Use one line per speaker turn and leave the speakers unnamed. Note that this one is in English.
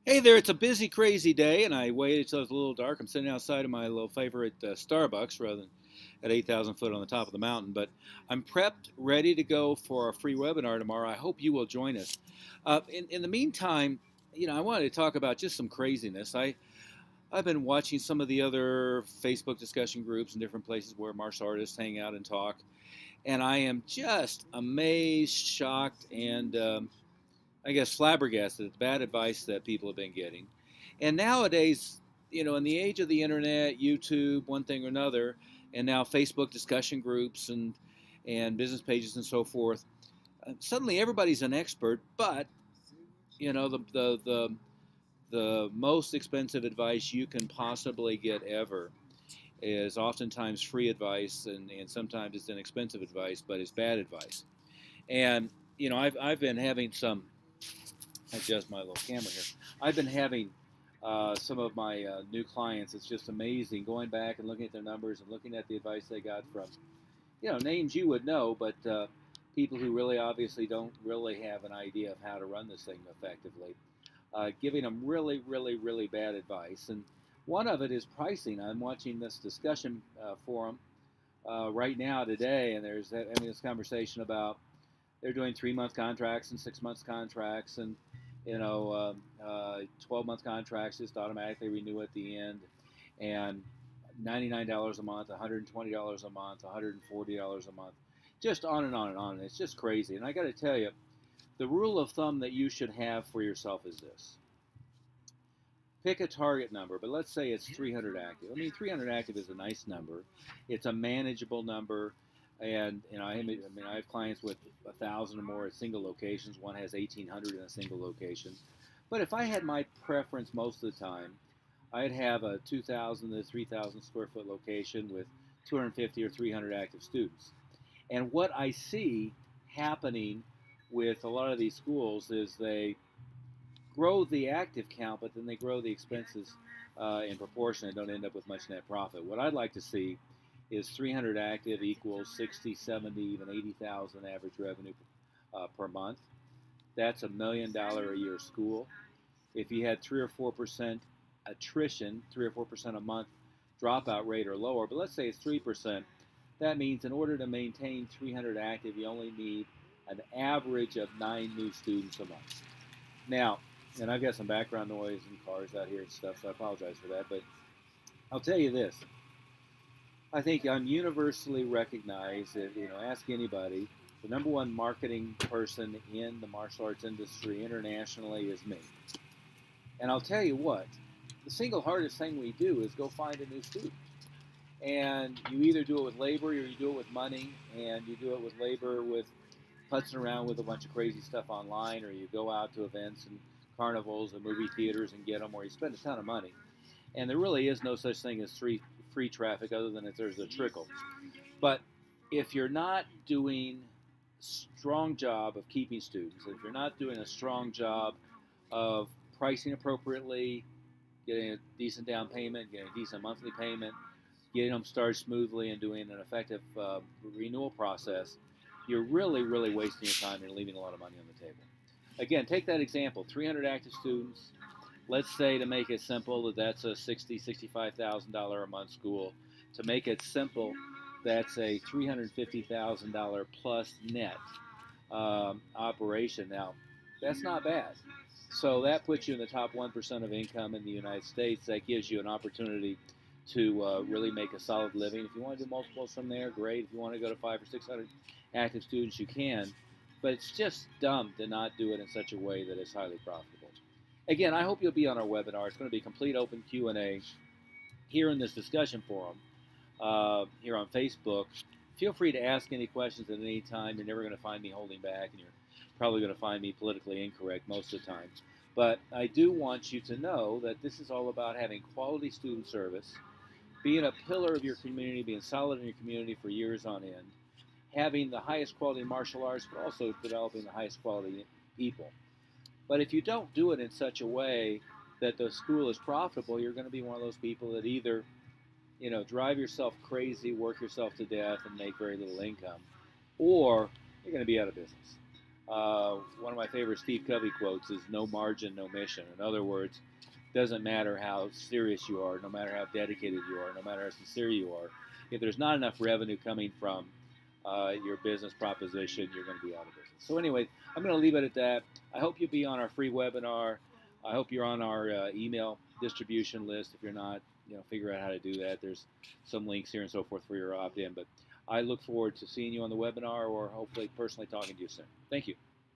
Hey there, it's a busy, crazy day, and I waited till it's a little dark. I'm sitting outside of my little favorite Starbucks rather than at 8,000 foot on the top of the mountain. But I'm prepped, ready to go for a free webinar tomorrow. I hope you will join us. In the meantime, I wanted to talk about just some craziness. I've been watching some of the other Facebook discussion groups in different places where martial artists hang out and talk, and I am just amazed, shocked, and I guess flabbergasted at the bad advice that people have been getting. And nowadays, in the age of the internet, YouTube, one thing or another, and now Facebook discussion groups and business pages and so forth, suddenly everybody's an expert. But the most expensive advice you can possibly get ever is oftentimes free advice, and sometimes it's inexpensive advice, but it's bad advice. And I've been having some adjust my little camera here. I've been having some of my new clients. It's just amazing going back and looking at their numbers and looking at the advice they got from, names you would know, but people who really obviously don't really have an idea of how to run this thing effectively, giving them really, really, really bad advice. And one of it is pricing. I'm watching this discussion forum right now today, and there's having this conversation about they're doing 3-month contracts and 6-month contracts, and 12-month contracts just automatically renew at the end, and $99 a month, $120 a month, $140 a month, just on and on and on. It's just crazy. And I got to tell you, the rule of thumb that you should have for yourself is this: pick a target number, but let's say it's 300 active. I mean, 300 active is a nice number. It's a manageable number. And I have clients with 1,000 or more at single locations. One has 1,800 in a single location. But if I had my preference most of the time, I'd have a 2,000 to 3,000 square foot location with 250 or 300 active students. And what I see happening with a lot of these schools is they grow the active count, but then they grow the expenses in proportion and don't end up with much net profit. What I'd like to see is 300 active equals 60, 70, even 80,000 average revenue per month. That's $1 million a year school. If you had 3 or 4% attrition, 3 or 4% a month dropout rate or lower, but let's say it's 3%, that means in order to maintain 300 active, you only need an average of 9 new students a month. Now, and I've got some background noise and cars out here and stuff, so I apologize for that, but I'll tell you this. I think I'm universally recognized that, ask anybody, the number one marketing person in the martial arts industry internationally is me. And I'll tell you what, the single hardest thing we do is go find a new student. And you either do it with labor or you do it with money, and you do it with labor with putzing around with a bunch of crazy stuff online, or you go out to events and carnivals and movie theaters and get them, or you spend a ton of money. And there really is no such thing as free traffic other than if there's a trickle. But if you're not doing a strong job of keeping students, if you're not doing a strong job of pricing appropriately, getting a decent down payment, getting a decent monthly payment, getting them started smoothly, and doing an effective renewal process, you're really, really wasting your time and leaving a lot of money on the table. Again, take that example, 300 active students. Let's say, to make it simple, that's a $60,000, $65,000 a month school. To make it simple, that's a $350,000 plus net operation. Now, that's not bad. So that puts you in the top 1% of income in the United States. That gives you an opportunity to really make a solid living. If you want to do multiples from there, great. If you want to go to 500 or 600 active students, you can. But it's just dumb to not do it in such a way that is highly profitable. Again, I hope you'll be on our webinar. It's going to be a complete open Q&A here in this discussion forum here on Facebook. Feel free to ask any questions at any time. You're never going to find me holding back, and you're probably going to find me politically incorrect most of the time. But I do want you to know that this is all about having quality student service, being a pillar of your community, being solid in your community for years on end, having the highest quality martial arts, but also developing the highest quality people. But if you don't do it in such a way that the school is profitable, you're going to be one of those people that either, drive yourself crazy, work yourself to death, and make very little income, or you're going to be out of business. One of my favorite Steve Covey quotes is "No margin, no mission." In other words, doesn't matter how serious you are, no matter how dedicated you are, no matter how sincere you are, if there's not enough revenue coming from your business proposition, you're going to be out of business. So anyway, I'm going to leave it at that. I hope you'll be on our free webinar. I hope you're on our email distribution list. If you're not, figure out how to do that. There's some links here and so forth for your opt-in. But I look forward to seeing you on the webinar or hopefully personally talking to you soon. Thank you.